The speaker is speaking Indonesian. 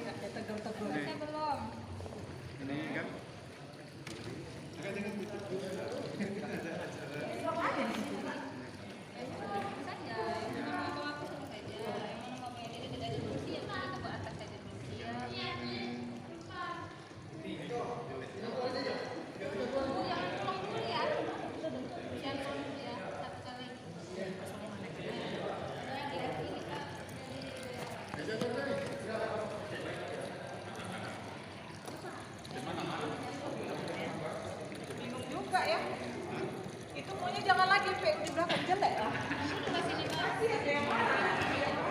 Tegur-tegur. Selesai belum? Ini kan. Ada di situ. Saja, yang mau aku suruh saja. Yang mau ini tidak ada kursi ya, kita ke atas saja dulu. Yang pulang dulu ya. Yang pulang dulu ya, satu kali. Bingung juga ya. Itu maunya jangan lagi, Pak, di belakang jelek lah. Kasih 5. Yang mana?